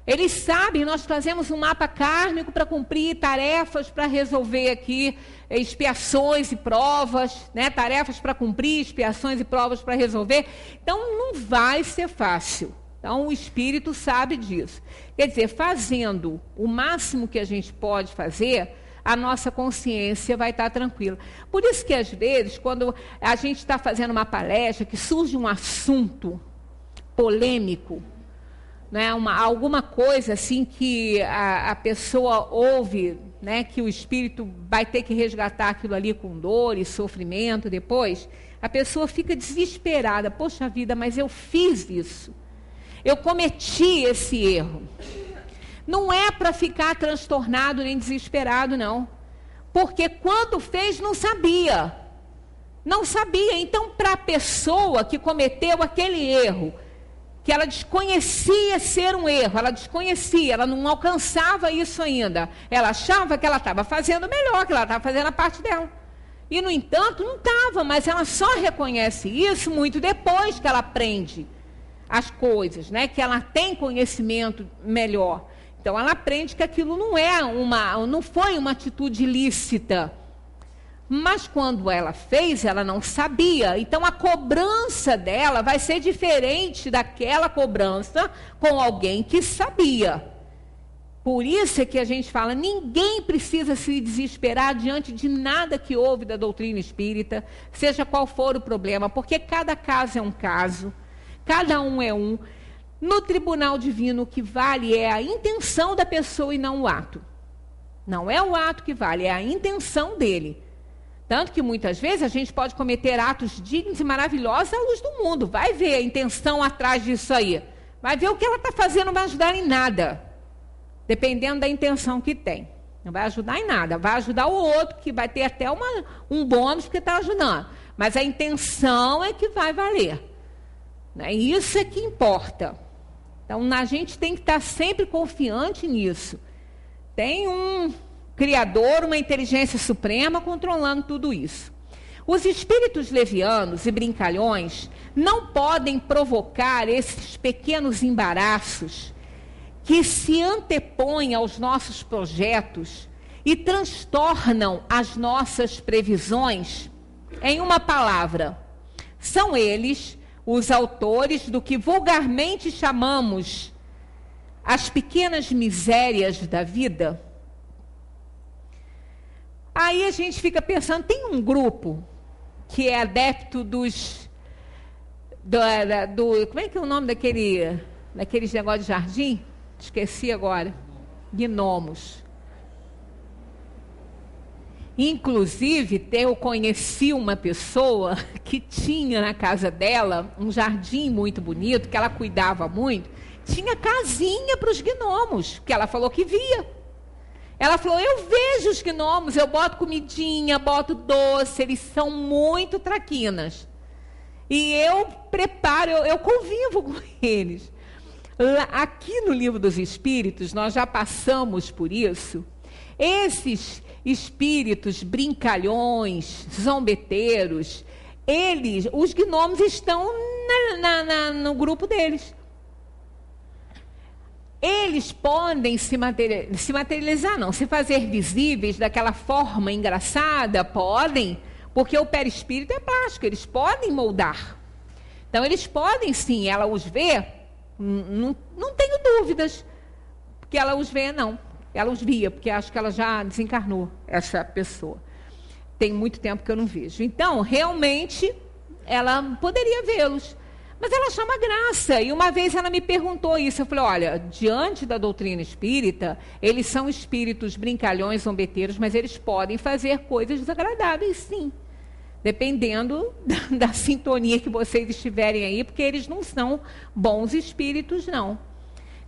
B: Eles sabem, nós fazemos um mapa kármico para cumprir tarefas, para resolver aqui expiações e provas, né? Tarefas para cumprir, expiações e provas para resolver. Então, não vai ser fácil. Então, o Espírito sabe disso. Quer dizer, fazendo o máximo que a gente pode fazer, a nossa consciência vai estar tranquila. Por isso que, às vezes, quando a gente está fazendo uma palestra, que surge um assunto polêmico, né, alguma coisa assim que a pessoa ouve, né, que o espírito vai ter que resgatar aquilo ali com dor e sofrimento depois, a pessoa fica desesperada. Poxa vida, mas eu fiz isso. Eu cometi esse erro. Não é para ficar transtornado nem desesperado, não. Porque quando fez, não sabia. Não sabia. Então, para a pessoa que cometeu aquele erro, que ela desconhecia ser um erro, ela desconhecia, ela não alcançava isso ainda. Ela achava que ela estava fazendo melhor, que ela estava fazendo a parte dela. E, no entanto, não estava, mas ela só reconhece isso muito depois que ela aprende as coisas, né? Que ela tem conhecimento melhor. Então, ela aprende que aquilo não foi uma atitude ilícita. Mas quando ela fez, ela não sabia. Então a cobrança dela vai ser diferente daquela cobrança com alguém que sabia. Por isso é que a gente fala, ninguém precisa se desesperar diante de nada que houve da doutrina espírita, seja qual for o problema, porque cada caso é um caso, cada um é um. No tribunal divino o que vale é a intenção da pessoa e não o ato. Não é o ato que vale, é a intenção dele. Tanto que muitas vezes a gente pode cometer atos dignos e maravilhosos à luz do mundo. Vai ver a intenção atrás disso aí. Vai ver o que ela está fazendo, não vai ajudar em nada. Dependendo da intenção que tem. Não vai ajudar em nada. Vai ajudar o outro, que vai ter até um bônus porque está ajudando. Mas a intenção é que vai valer. Né? Isso é que importa. Então, a gente tem que estar sempre confiante nisso. Tem um Criador, uma inteligência suprema controlando tudo isso. Os espíritos levianos e brincalhões não podem provocar esses pequenos embaraços que se antepõem aos nossos projetos e transtornam as nossas previsões. Em uma palavra, são eles os autores do que vulgarmente chamamos as pequenas misérias da vida. Aí a gente fica pensando, tem um grupo que é adepto dos... como é que é o nome daqueles negócios de jardim? Esqueci agora. Gnomos. Inclusive, eu conheci uma pessoa que tinha na casa dela um jardim muito bonito, que ela cuidava muito. Tinha casinha para os gnomos, que ela falou que via. Ela falou, eu vejo os gnomos, eu boto comidinha, boto doce, eles são muito traquinas. E eu preparo, eu convivo com eles. Aqui no Livro dos Espíritos, nós já passamos por isso. Esses espíritos brincalhões, zombeteiros, os gnomos estão no grupo deles. Eles podem se materializar, não, se fazer visíveis daquela forma engraçada, podem, porque o perispírito é plástico, eles podem moldar. Então, eles podem sim, ela os vê, não tenho dúvidas, porque ela os vê, não. Ela os via, porque acho que ela já desencarnou, essa pessoa. Tem muito tempo que eu não vejo. Então, realmente, ela poderia vê-los. Mas ela chama graça, e uma vez ela me perguntou isso, eu falei, olha, diante da doutrina espírita, eles são espíritos brincalhões, zombeteiros, mas eles podem fazer coisas desagradáveis, sim, dependendo da sintonia que vocês estiverem aí, porque eles não são bons espíritos, não.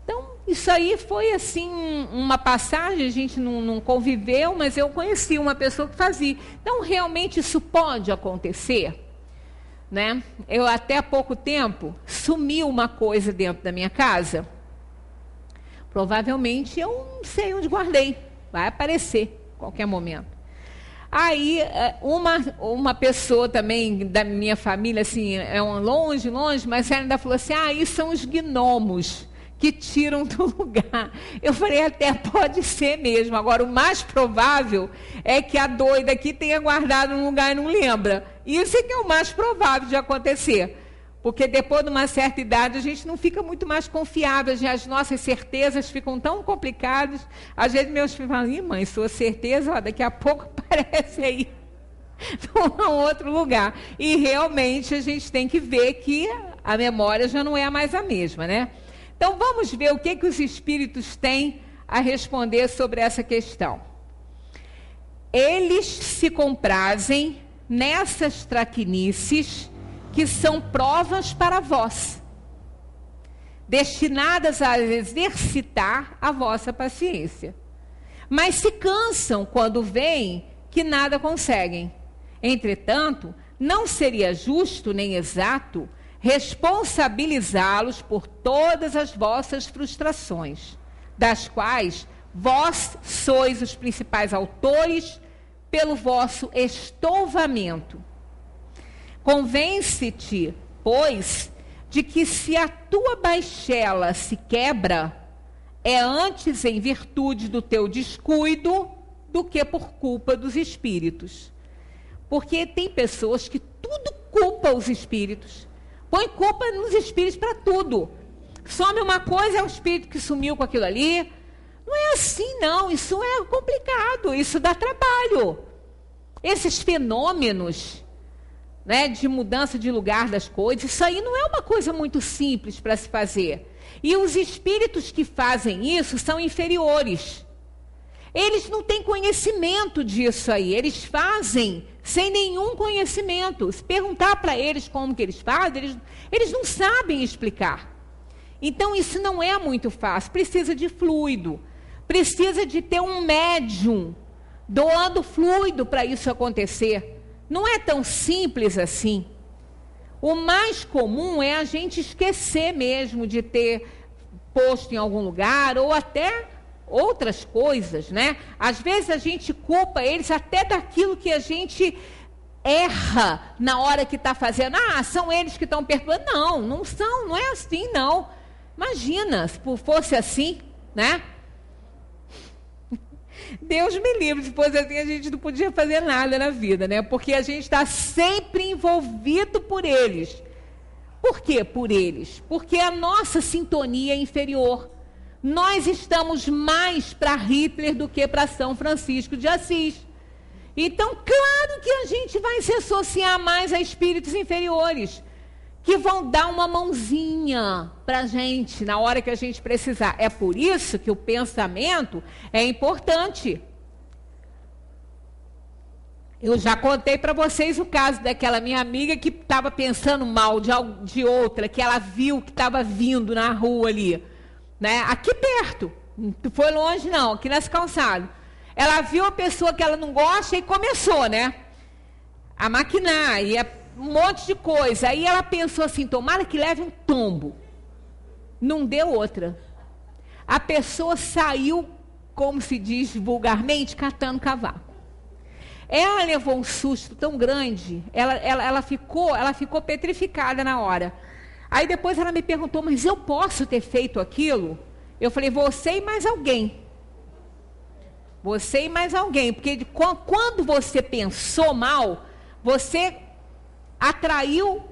B: Então, isso aí foi assim, uma passagem, a gente não conviveu, mas eu conheci uma pessoa que fazia. Então, realmente isso pode acontecer? Né? Eu até há pouco tempo sumiu uma coisa dentro da minha casa. Provavelmente eu não sei onde guardei. Vai aparecer a qualquer momento. Aí uma pessoa também da minha família, assim, longe, mas ela ainda falou assim, isso são os gnomos que tiram do lugar. Eu falei, até pode ser mesmo. Agora, o mais provável é que a doida aqui tenha guardado num lugar e não lembra. Isso é que é o mais provável de acontecer. Porque depois de uma certa idade, a gente não fica muito mais confiável. As nossas certezas ficam tão complicadas. Às vezes meus filhos falam, mãe, sua certeza, daqui a pouco aparece aí num outro lugar. E realmente a gente tem que ver que a memória já não é mais a mesma, né? Então, vamos ver o que os espíritos têm a responder sobre essa questão. Eles se comprazem nessas traquinices que são provas para vós, destinadas a exercitar a vossa paciência. Mas se cansam quando veem que nada conseguem. Entretanto, não seria justo nem exato responsabilizá-los por todas as vossas frustrações, das quais vós sois os principais autores pelo vosso estouvamento. Convence-te, pois, de que se a tua baixela se quebra, é antes em virtude do teu descuido do que por culpa dos espíritos. Porque tem pessoas que tudo culpa os espíritos. Põe culpa nos espíritos para tudo. Some uma coisa, é o espírito que sumiu com aquilo ali. Não é assim, não. Isso é complicado. Isso dá trabalho. Esses fenômenos, né, de mudança de lugar das coisas, isso aí não é uma coisa muito simples para se fazer. E os espíritos que fazem isso são inferiores. Eles não têm conhecimento disso aí. Eles fazem sem nenhum conhecimento. Se perguntar para eles como que eles fazem, eles não sabem explicar. Então, isso não é muito fácil. Precisa de fluido. Precisa de ter um médium doando fluido para isso acontecer. Não é tão simples assim. O mais comum é a gente esquecer mesmo de ter posto em algum lugar, ou até outras coisas, né? Às vezes a gente culpa eles até daquilo que a gente erra na hora que está fazendo. Ah, são eles que estão perturbando. Não, não são, não é assim, não. Imagina, se fosse assim, né? Deus me livre, se fosse assim a gente não podia fazer nada na vida, né? Porque a gente está sempre envolvido por eles. Por quê por eles? Porque a nossa sintonia é inferior. Nós estamos mais para Hitler do que para São Francisco de Assis. Então, claro que a gente vai se associar mais a espíritos inferiores, que vão dar uma mãozinha para a gente na hora que a gente precisar. É por isso que o pensamento é importante. Eu já contei para vocês o caso daquela minha amiga que estava pensando mal de outra, que ela viu que estava vindo na rua ali, né? Aqui perto, não foi longe não, aqui nessa calçada. Ela viu a pessoa que ela não gosta e começou, né, a maquinar, e um monte de coisa. Aí ela pensou assim, tomara que leve um tombo. Não deu outra. A pessoa saiu, como se diz vulgarmente, catando cavaco. Ela levou um susto tão grande, ela ficou petrificada na hora. Aí depois ela me perguntou, mas eu posso ter feito aquilo? Eu falei, você e mais alguém. Você e mais alguém. Porque quando você pensou mal, você atraiu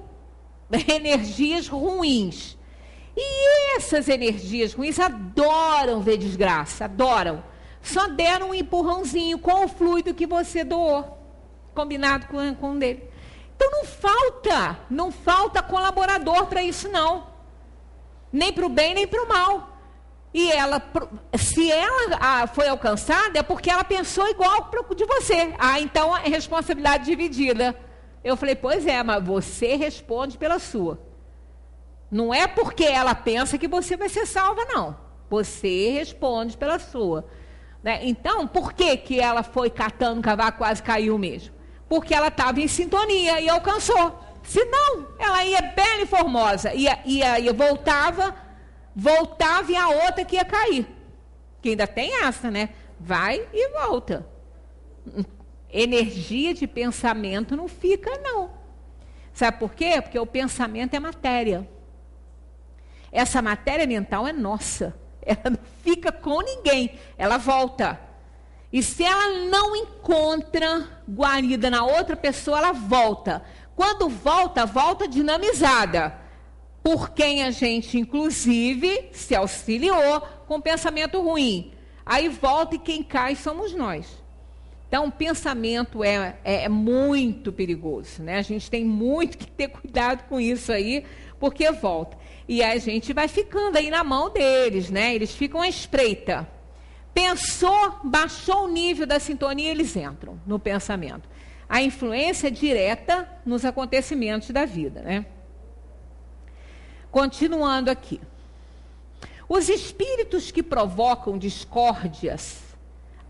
B: energias ruins. E essas energias ruins adoram ver desgraça, adoram. Só deram um empurrãozinho com o fluido que você doou, combinado com um dele. Então não falta colaborador para isso não. Nem para o bem, nem para o mal. E ela, se ela foi alcançada, é porque ela pensou igual de você. Ah, então é responsabilidade dividida. Eu falei, pois é, mas você responde pela sua. Não é porque ela pensa que você vai ser salva, não. Você responde pela sua. Né? Então, por que ela foi catando cavaco, quase caiu mesmo? Porque ela estava em sintonia e alcançou. Senão, ela ia bela e formosa. Ia voltava e a outra que ia cair. Que ainda tem essa, né? Vai e volta. Energia de pensamento não fica, não. Sabe por quê? Porque o pensamento é matéria. Essa matéria mental é nossa. Ela não fica com ninguém. Ela volta. E se ela não encontra guarida na outra pessoa, ela volta. Quando volta, volta dinamizada. Por quem a gente, inclusive, se auxiliou com pensamento ruim. Aí volta e quem cai somos nós. Então, o pensamento é muito perigoso, né? A gente tem muito que ter cuidado com isso aí, porque volta. E a gente vai ficando aí na mão deles, né? Eles ficam à espreita. Pensou, baixou o nível da sintonia, eles entram no pensamento. A influência é direta nos acontecimentos da vida, né? Continuando aqui. Os espíritos que provocam discórdias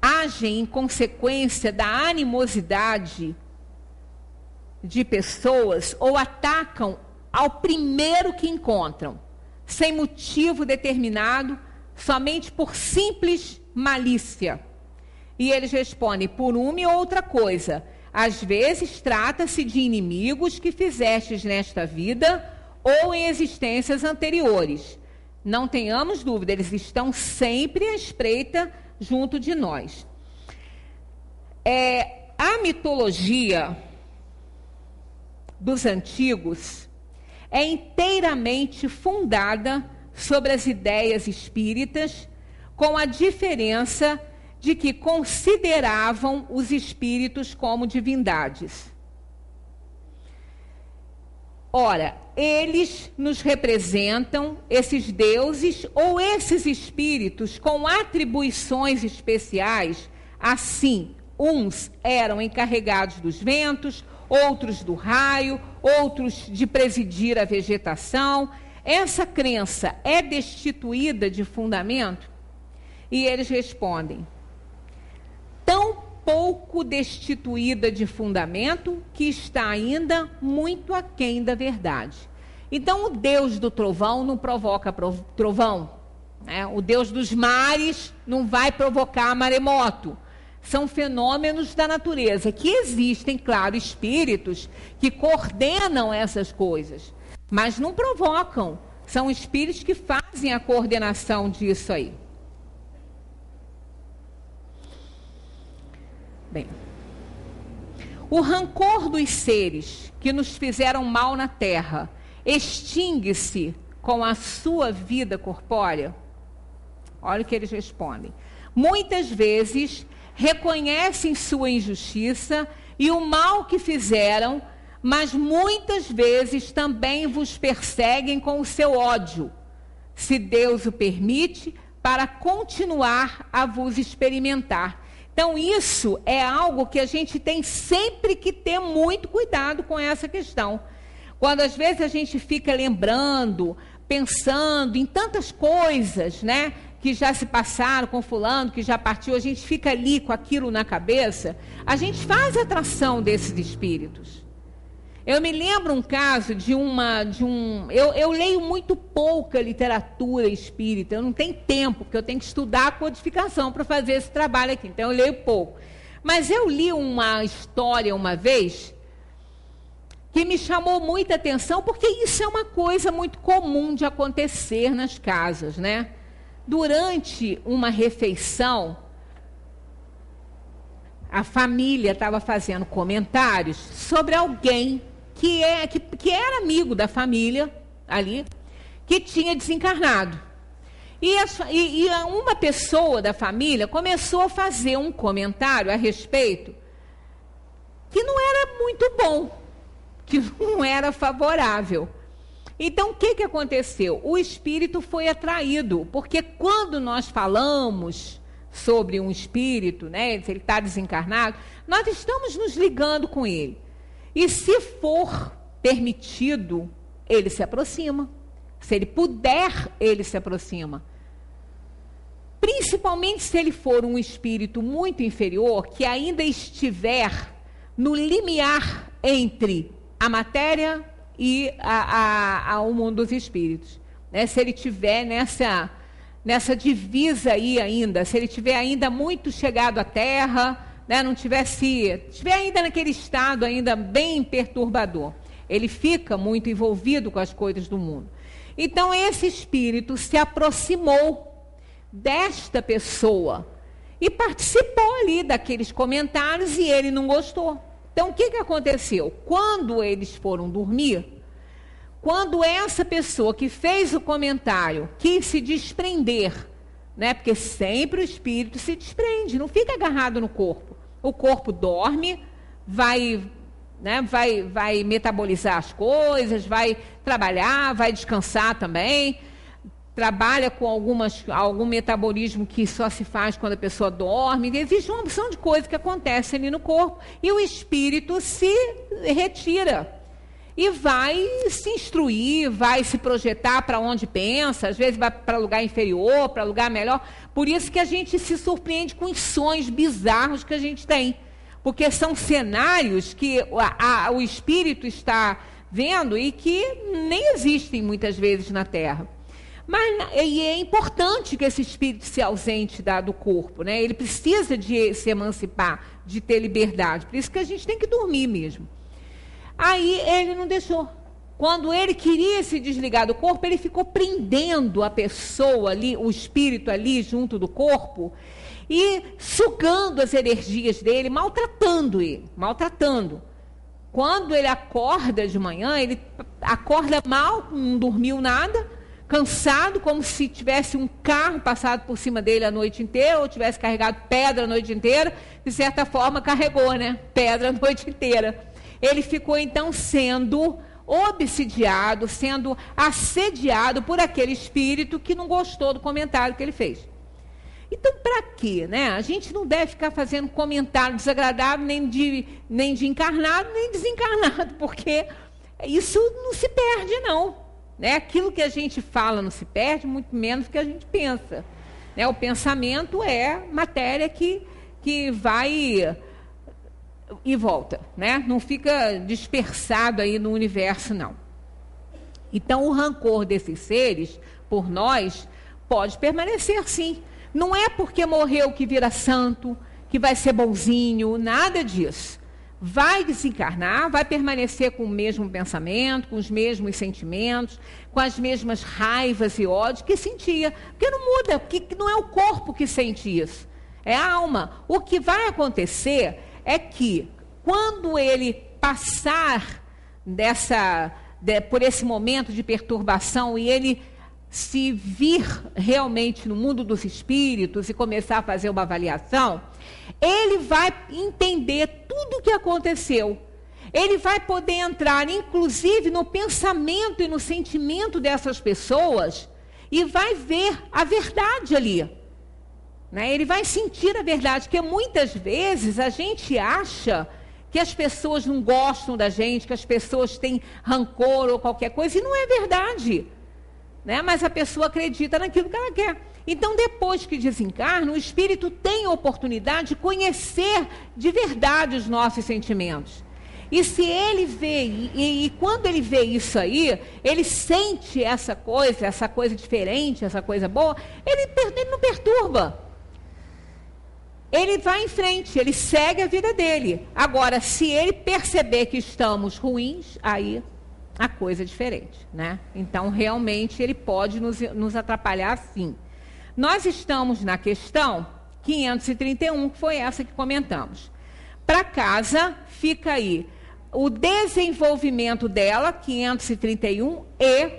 B: agem em consequência da animosidade de pessoas ou atacam ao primeiro que encontram, sem motivo determinado, somente por simples malícia. E eles respondem por uma e outra coisa. Às vezes trata-se de inimigos que fizestes nesta vida ou em existências anteriores. Não tenhamos dúvida, eles estão sempre à espreita junto de nós. A mitologia dos antigos é inteiramente fundada sobre as ideias espíritas, com a diferença de que consideravam os espíritos como divindades. Ora, eles nos representam, esses deuses ou esses espíritos com atribuições especiais, assim, uns eram encarregados dos ventos, outros do raio, outros de presidir a vegetação. Essa crença é destituída de fundamento? E eles respondem: tão pouco destituída de fundamento que está ainda muito aquém da verdade. Então, o Deus do trovão não provoca trovão, né? O Deus dos mares não vai provocar maremoto. São fenômenos da natureza, que existem, claro, espíritos que coordenam essas coisas, mas não provocam. São espíritos que fazem a coordenação disso aí. Bem, o rancor dos seres que nos fizeram mal na terra extingue-se com a sua vida corpórea? Olha o que eles respondem. Muitas vezes reconhecem sua injustiça e o mal que fizeram, mas muitas vezes também vos perseguem com o seu ódio, se Deus o permite, para continuar a vos experimentar. Então, isso é algo que a gente tem sempre que ter muito cuidado com essa questão. Quando às vezes a gente fica lembrando, pensando em tantas coisas, né, que já se passaram com fulano, que já partiu, a gente fica ali com aquilo na cabeça, a gente faz atração desses espíritos. Eu me lembro um caso eu leio muito pouca literatura espírita, eu não tenho tempo, porque eu tenho que estudar a codificação para fazer esse trabalho aqui, então eu leio pouco. Mas eu li uma história uma vez que me chamou muita atenção, porque isso é uma coisa muito comum de acontecer nas casas, né? Durante uma refeição, a família estava fazendo comentários sobre alguém que era amigo da família ali, que tinha desencarnado. E uma pessoa da família começou a fazer um comentário a respeito que não era muito bom, que não era favorável. Então, o que aconteceu? O espírito foi atraído, porque quando nós falamos sobre um espírito, né, se ele está desencarnado, nós estamos nos ligando com ele. E se for permitido, ele se aproxima. Se ele puder, ele se aproxima. Principalmente se ele for um espírito muito inferior, que ainda estiver no limiar entre a matéria e o mundo dos espíritos, né? Se ele estiver nessa divisa aí ainda, se ele estiver ainda muito chegado à Terra, né? Estiver ainda naquele estado ainda bem perturbador, ele fica muito envolvido com as coisas do mundo. Então esse espírito se aproximou desta pessoa e participou ali daqueles comentários e ele não gostou. Então, o que aconteceu? Quando eles foram dormir, quando essa pessoa que fez o comentário quis se desprender, né, porque sempre o espírito se desprende, não fica agarrado no corpo. O corpo dorme, vai metabolizar as coisas, vai trabalhar, vai descansar também, trabalha com algum metabolismo que só se faz quando a pessoa dorme. Existe uma opção de coisas que acontece ali no corpo e o espírito se retira e vai se instruir, vai se projetar para onde pensa, às vezes vai para lugar inferior, para lugar melhor. Por isso que a gente se surpreende com os sonhos bizarros que a gente tem, porque são cenários que o espírito está vendo e que nem existem muitas vezes na Terra. E é importante que esse espírito se ausente do corpo, né? Ele precisa de se emancipar, de ter liberdade. Por isso que a gente tem que dormir mesmo. Aí ele não deixou. Quando ele queria se desligar do corpo, ele ficou prendendo a pessoa ali, o espírito ali junto do corpo, e sugando as energias dele, maltratando ele, maltratando. Quando ele acorda de manhã, ele acorda mal, não dormiu nada, cansado, como se tivesse um carro passado por cima dele a noite inteira, ou tivesse carregado pedra a noite inteira. De certa forma, carregou, né? Pedra a noite inteira. Ele ficou, então, sendo obsidiado, sendo assediado por aquele espírito que não gostou do comentário que ele fez. Então, para quê, né? A gente não deve ficar fazendo comentário desagradável, nem de encarnado, nem desencarnado, porque isso não se perde, não. Né? Aquilo que a gente fala não se perde, muito menos do que a gente pensa. Né? O pensamento é matéria que vai e volta, né? Não fica dispersado aí no universo, não. Então, o rancor desses seres, por nós, pode permanecer, sim. Não é porque morreu que vira santo, que vai ser bonzinho, nada disso. Vai desencarnar, vai permanecer com o mesmo pensamento, com os mesmos sentimentos, com as mesmas raivas e ódios que sentia. Porque não muda, porque não é o corpo que sente isso, é a alma. O que vai acontecer é que, quando ele passar por esse momento de perturbação e ele se vir realmente no mundo dos espíritos e começar a fazer uma avaliação, ele vai entender tudo o que aconteceu. Ele vai poder entrar, inclusive, no pensamento e no sentimento dessas pessoas e vai ver a verdade ali. Né? Ele vai sentir a verdade, porque muitas vezes a gente acha que as pessoas não gostam da gente, que as pessoas têm rancor ou qualquer coisa, e não é verdade. Né? Mas a pessoa acredita naquilo que ela quer. Então, depois que desencarna, o espírito tem a oportunidade de conhecer de verdade os nossos sentimentos. E se ele vê, e quando ele vê isso aí, ele sente essa coisa diferente, essa coisa boa, ele não perturba. Ele vai em frente, ele segue a vida dele. Agora, se ele perceber que estamos ruins, aí a coisa é diferente, né? Então, realmente, ele pode nos atrapalhar, sim. Nós estamos na questão 531, que foi essa que comentamos. Para casa, fica aí o desenvolvimento dela, 531, e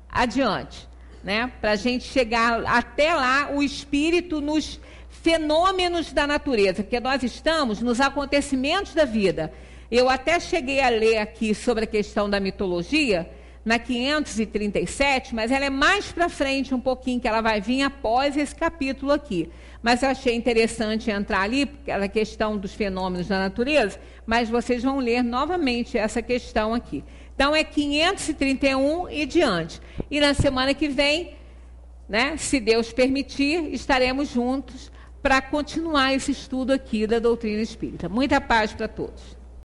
B: adiante. Né? Para a gente chegar até lá, o espírito nos fenômenos da natureza, porque nós estamos nos acontecimentos da vida. Eu até cheguei a ler aqui sobre a questão da mitologia, na 537, mas ela é mais para frente um pouquinho, que ela vai vir após esse capítulo aqui. Mas eu achei interessante entrar ali, porque era a questão dos fenômenos da natureza, mas vocês vão ler novamente essa questão aqui. Então, é 531 e diante. E na semana que vem, né, se Deus permitir, estaremos juntos para continuar esse estudo aqui da doutrina espírita. Muita paz para todos.